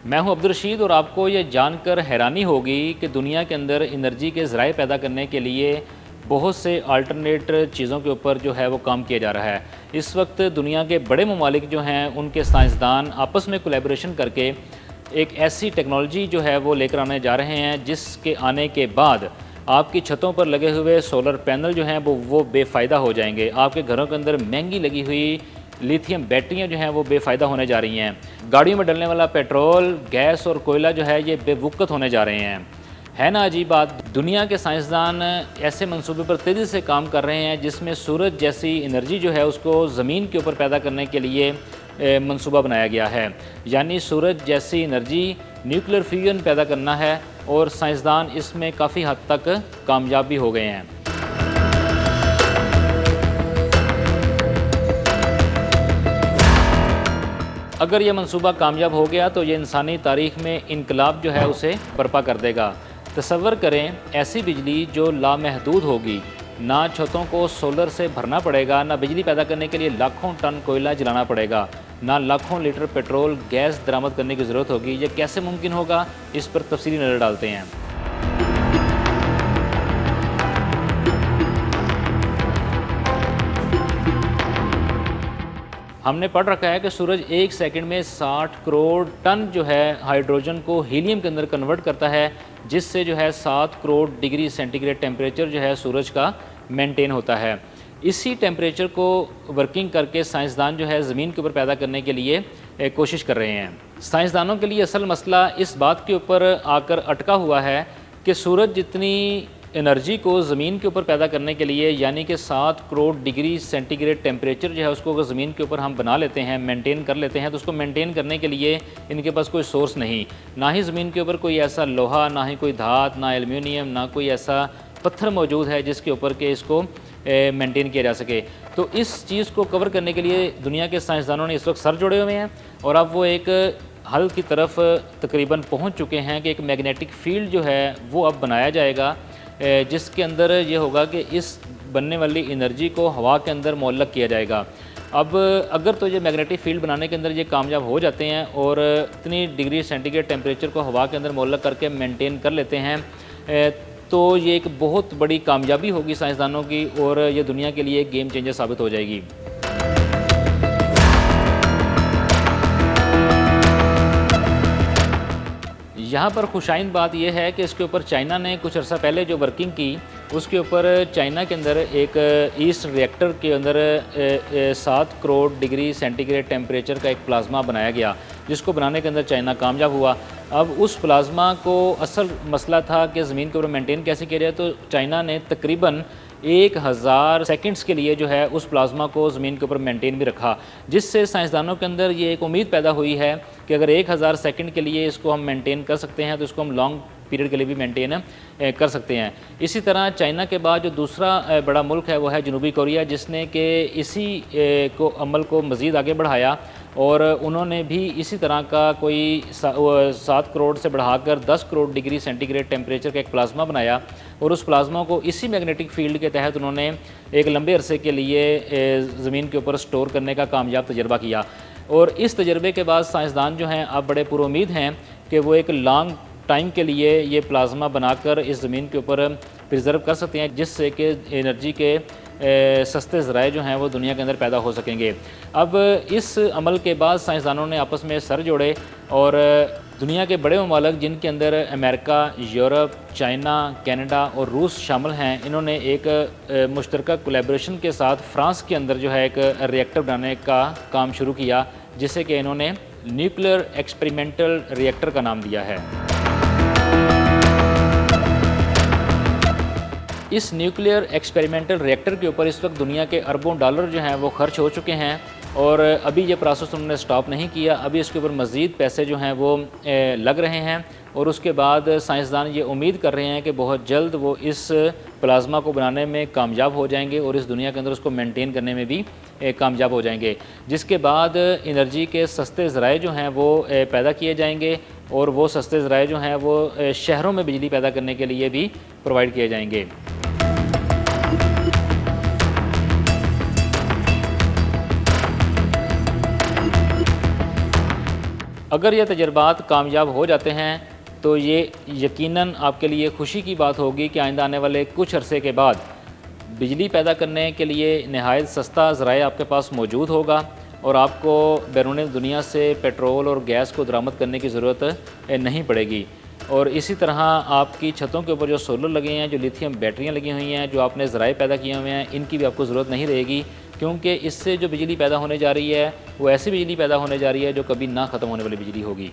मैं हूं अब्दुल रशीद और आपको ये जानकर हैरानी होगी कि दुनिया के अंदर एनर्जी के ज़राए पैदा करने के लिए बहुत से अल्टरनेट चीज़ों के ऊपर जो है वो काम किया जा रहा है। इस वक्त दुनिया के बड़े ममालिक जो हैं उनके साइंसदान आपस में कोलैबोरेशन करके एक ऐसी टेक्नोलॉजी जो है वो लेकर आने जा रहे हैं जिसके आने के बाद आपकी छतों पर लगे हुए सोलर पैनल जो हैं वो बेफ़ायदा हो जाएंगे। आपके घरों के अंदर महंगी लगी हुई लिथियम बैटरियां जो हैं वो बेफ़ायदा होने जा रही हैं। गाड़ियों में डलने वाला पेट्रोल, गैस और कोयला जो है ये बेवुकत होने जा रहे हैं। है ना अजीब बात। दुनिया के साइंसदान ऐसे मंसूबे पर तेज़ी से काम कर रहे हैं जिसमें सूरज जैसी एनर्जी जो है उसको ज़मीन के ऊपर पैदा करने के लिए मंसूबा बनाया गया है। यानी सूरज जैसी एनर्जी न्यूक्लियर फ्यूजन पैदा करना है और साइंसदान इसमें काफ़ी हद तक कामयाब भी हो गए हैं। अगर ये मंसूबा कामयाब हो गया तो ये इंसानी तारीख़ में इनकलाब जो है उसे बर्पा कर देगा। तसव्वुर करें ऐसी बिजली जो लामहदूद होगी, ना छतों को सोलर से भरना पड़ेगा, ना बिजली पैदा करने के लिए लाखों टन कोयला जलाना पड़ेगा, ना लाखों लीटर पेट्रोल गैस दरामद करने की ज़रूरत होगी। ये कैसे मुमकिन होगा, इस पर तफसीली नज़र डालते हैं। हमने पढ़ रखा है कि सूरज एक सेकंड में 60 करोड़ टन जो है हाइड्रोजन को हीलियम के अंदर कन्वर्ट करता है, जिससे जो है 7 करोड़ डिग्री सेंटीग्रेड टेम्परेचर जो है सूरज का मेंटेन होता है। इसी टेम्परेचर को वर्किंग करके साइंसदान जो है ज़मीन के ऊपर पैदा करने के लिए कोशिश कर रहे हैं। साइंसदानों के लिए असल मसला इस बात के ऊपर आकर अटका हुआ है कि सूरज जितनी एनर्जी को ज़मीन के ऊपर पैदा करने के लिए, यानी कि 7 करोड़ डिग्री सेंटीग्रेड टेम्परेचर जो है उसको अगर ज़मीन के ऊपर हम बना लेते हैं, मेंटेन कर लेते हैं, तो उसको मेंटेन करने के लिए इनके पास कोई सोर्स नहीं, ना ही ज़मीन के ऊपर कोई ऐसा लोहा, ना ही कोई धात, ना एल्यूमिनियम, ना कोई ऐसा पत्थर मौजूद है जिसके ऊपर के इसको मेंटेन किया जा सके। तो इस चीज़ को कवर करने के लिए दुनिया के साइंसदानों ने इस वक्त सर जोड़े हुए हैं और अब वो एक हल की तरफ तकरीबन पहुँच चुके हैं कि एक मैग्नेटिक फील्ड जो है वो अब बनाया जाएगा, जिसके अंदर ये होगा कि इस बनने वाली एनर्जी को हवा के अंदर मुअल्लक़ किया जाएगा। अब अगर तो ये मैग्नेटिक फील्ड बनाने के अंदर ये कामयाब हो जाते हैं और इतनी डिग्री सेंटीग्रेड टेम्परेचर को हवा के अंदर मुअल्लक़ करके मेंटेन कर लेते हैं, तो ये एक बहुत बड़ी कामयाबी होगी साइंसदानों की और ये दुनिया के लिए गेम चेंजर साबित हो जाएगी। यहाँ पर खुशाइन बात यह है कि इसके ऊपर चाइना ने कुछ अर्सा पहले जो वर्किंग की, उसके ऊपर चाइना के अंदर एक ईस्ट रिएक्टर के अंदर 7 करोड़ डिग्री सेंटीग्रेड टेम्परेचर का एक प्लाज्मा बनाया गया, जिसको बनाने के अंदर चाइना कामयाब हुआ। अब उस प्लाज्मा को असल मसला था कि ज़मीन के ऊपर मेंटेन कैसे किया जाए, तो चाइना ने तकरीबन 1000 सेकंड्स के लिए जो है उस प्लाज्मा को ज़मीन के ऊपर मेंटेन भी रखा, जिससे साइंसदानों के अंदर ये एक उम्मीद पैदा हुई है कि अगर 1000 सेकंड के लिए इसको हम मेंटेन कर सकते हैं तो इसको हम लॉन्ग पीरियड के लिए भी मेंटेन कर सकते हैं। इसी तरह चाइना के बाद जो दूसरा बड़ा मुल्क है वो है जनूबी कोरिया, जिसने कि इसी अमल को मज़ीद आगे बढ़ाया और उन्होंने भी इसी तरह का कोई 7 करोड़ से बढ़ाकर 10 करोड़ डिग्री सेंटीग्रेड टेम्परेचर का एक प्लाज्मा बनाया और उस प्लाज्मा को इसी मैग्नेटिक फील्ड के तहत उन्होंने एक लंबे अरसे के लिए ज़मीन के ऊपर स्टोर करने का कामयाब तजर्बा किया। और इस तजर्बे के बाद साइंसदान जो हैं अब बड़े पुरुम्मीद हैं कि वो एक लॉन्ग टाइम के लिए ये प्लाज्मा बनाकर इस ज़मीन के ऊपर प्रिजर्व कर सकते हैं, जिससे कि एनर्जी के सस्ते ज़राए जो हैं वो दुनिया के अंदर पैदा हो सकेंगे। अब इस अमल के बाद साइंसदानों ने आपस में सर जोड़े और दुनिया के बड़े ममालिक जिनके अंदर अमेरिका, यूरोप, चाइना, कनाडा और रूस शामिल हैं, इन्होंने एक मुश्तरका कोलैबोरेशन के साथ फ्रांस के अंदर जो है एक रिएक्टर बनाने का काम शुरू किया, जिसे कि इन्होंने न्यूक्लियर एक्सपेरिमेंटल रिएक्टर का नाम दिया है। इस न्यूक्लियर एक्सपेरिमेंटल रिएक्टर के ऊपर इस वक्त दुनिया के अरबों डॉलर जो हैं वो खर्च हो चुके हैं और अभी ये प्रोसेस उन्होंने स्टॉप नहीं किया। अभी इसके ऊपर मज़ीद पैसे जो हैं वो लग रहे हैं और उसके बाद साइंसदान ये उम्मीद कर रहे हैं कि बहुत जल्द वो इस प्लाज्मा को बनाने में कामयाब हो जाएंगे और इस दुनिया के अंदर उसको मेंटेन करने में भी कामयाब हो जाएंगे, जिसके बाद एनर्जी के सस्ते ज़राए जो हैं वो पैदा किए जाएंगे और वो सस्ते ज़राए जो हैं वो शहरों में बिजली पैदा करने के लिए भी प्रोवाइड किए जाएंगे। अगर ये तजर्बात कामयाब हो जाते हैं तो ये यकीनन आपके लिए खुशी की बात होगी कि आइंदा आने वाले कुछ अरसे के बाद बिजली पैदा करने के लिए नहायत सस्ता ज़राए आपके पास मौजूद होगा और आपको बैरून दुनिया से पेट्रोल और गैस को दरामद करने की ज़रूरत नहीं पड़ेगी। और इसी तरह आपकी छतों के ऊपर जो सोलर लगे हैं, जो लिथियम बैटरियाँ लगी हुई हैं, जो आपने ज़राए पैदा किए हुए हैं, इनकी भी आपको ज़रूरत नहीं रहेगी, क्योंकि इससे जो बिजली पैदा होने जा रही है वो ऐसी बिजली पैदा होने जा रही है जो कभी ना ख़त्म होने वाली बिजली होगी।